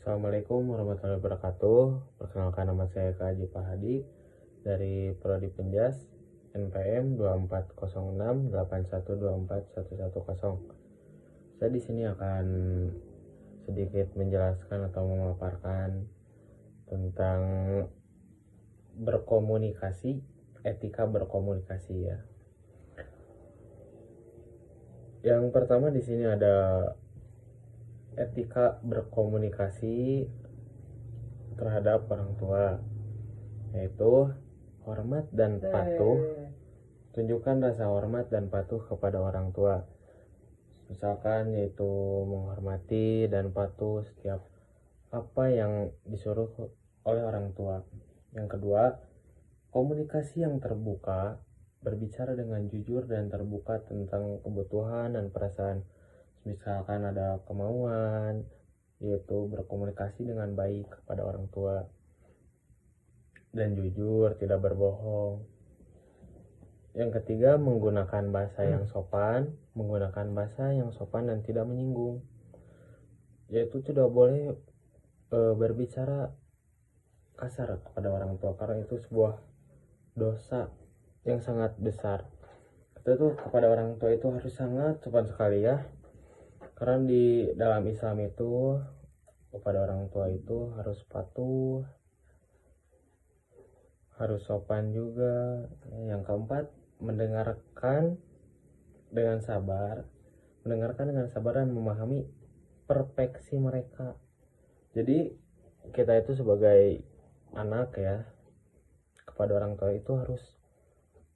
Assalamualaikum warahmatullahi wabarakatuh. Perkenalkan, nama saya Kak Haji Pahadi dari Prodi Penjas NPM 240681241110. Saya di sini akan sedikit menjelaskan atau memaparkan tentang berkomunikasi, etika berkomunikasi ya. Yang pertama di sini ada etika berkomunikasi terhadap orang tua, yaitu hormat dan patuh. Tunjukkan rasa hormat dan patuh kepada orang tua. Misalkan yaitu menghormati dan patuh setiap apa yang disuruh oleh orang tua. Yang kedua, komunikasi yang terbuka, berbicara dengan jujur dan terbuka tentang kebutuhan dan perasaan. Misalkan ada kemauan, yaitu berkomunikasi dengan baik kepada orang tua dan jujur, tidak berbohong. Yang ketiga, menggunakan bahasa yang sopan, dan tidak menyinggung, yaitu tidak boleh berbicara kasar kepada orang tua, karena itu sebuah dosa yang sangat besar. Kita tuh kepada orang tua itu harus sangat sopan sekali ya, karena di dalam Islam itu kepada orang tua itu harus patuh, harus sopan juga. Yang keempat, mendengarkan dengan sabar dan memahami perspektif mereka. Jadi kita itu sebagai anak ya, kepada orang tua itu harus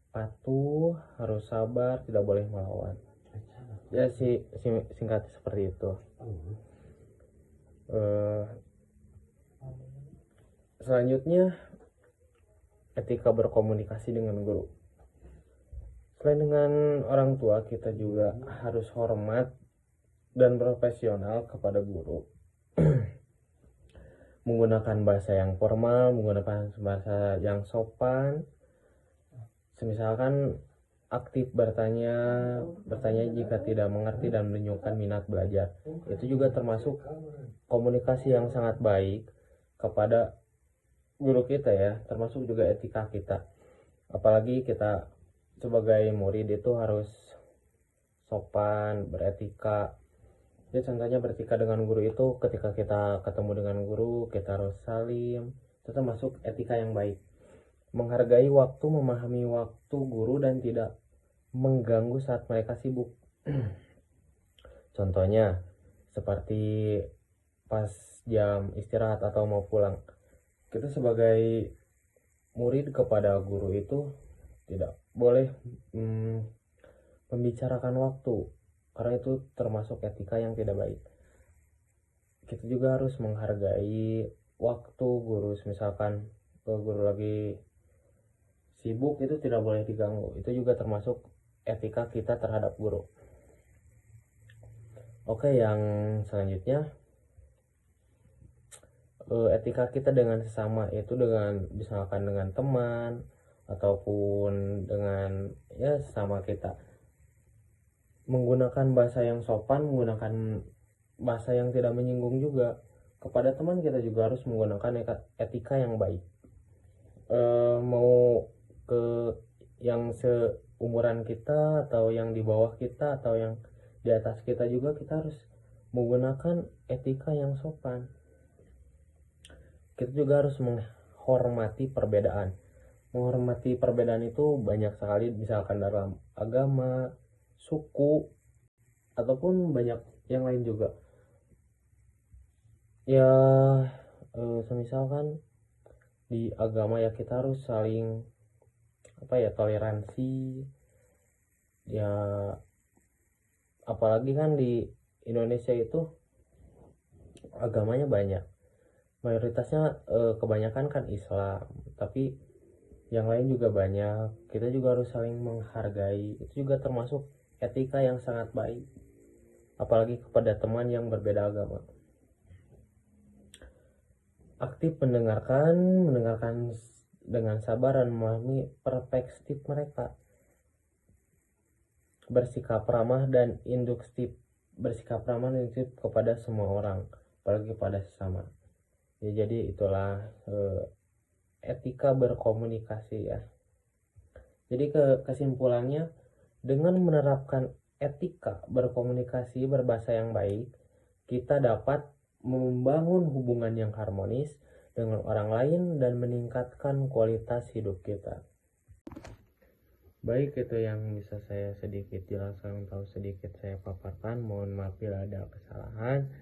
patuh, harus sabar, tidak boleh melawan. Ya singkat seperti itu. Selanjutnya, etika berkomunikasi dengan guru. Selain dengan orang tua, kita juga harus hormat dan profesional kepada guru. Menggunakan bahasa yang formal, menggunakan bahasa yang sopan. Semisalkan aktif bertanya jika tidak mengerti dan menunjukkan minat belajar. Itu juga termasuk komunikasi yang sangat baik kepada guru kita ya, termasuk juga etika kita. Apalagi kita sebagai murid itu harus sopan, beretika. Ya, contohnya beretika dengan guru itu ketika kita ketemu dengan guru, kita harus salim. Itu termasuk etika yang baik. Menghargai waktu, memahami waktu guru dan tidak mengganggu saat mereka sibuk. Contohnya seperti pas jam istirahat atau mau pulang. Kita sebagai murid kepada guru itu tidak boleh membicarakan waktu, karena itu termasuk etika yang tidak baik. Kita juga harus menghargai waktu guru. Misalkan guru lagi sibuk, itu tidak boleh diganggu. Itu juga termasuk etika kita terhadap guru. Oke, yang selanjutnya, etika kita dengan sesama, yaitu dengan misalkan dengan teman ataupun dengan ya sesama kita. Menggunakan bahasa yang sopan, menggunakan bahasa yang tidak menyinggung juga. Kepada teman kita juga harus menggunakan etika yang baik. Mau ke yang seumuran kita atau yang di bawah kita atau yang di atas kita juga, kita harus menggunakan etika yang sopan. Kita juga harus menghormati perbedaan. Menghormati perbedaan itu banyak sekali, misalkan dalam agama, suku, ataupun banyak yang lain juga. Ya, misalkan di agama ya kita harus saling toleransi. Ya, apalagi kan di Indonesia itu agamanya banyak. Mayoritasnya kebanyakan kan Islam, tapi yang lain juga banyak. Kita juga harus saling menghargai. Itu juga termasuk etika yang sangat baik, apalagi kepada teman yang berbeda agama. Aktif mendengarkan dengan sabar dan memahami perspektif mereka. Bersikap ramah dan induktif kepada semua orang. apalagi pada sesama. Ya, jadi itulah etika berkomunikasi ya. Jadi kesimpulannya, dengan menerapkan etika berkomunikasi berbahasa yang baik, kita dapat membangun hubungan yang harmonis dengan orang lain dan meningkatkan kualitas hidup kita. Baik, itu yang bisa saya sedikit jelaskan atau sedikit saya paparkan. Mohon maaf bila ada kesalahan.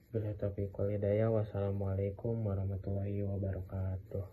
Bila taufiq wal hidayah. Wassalamualaikum warahmatullahi wabarakatuh.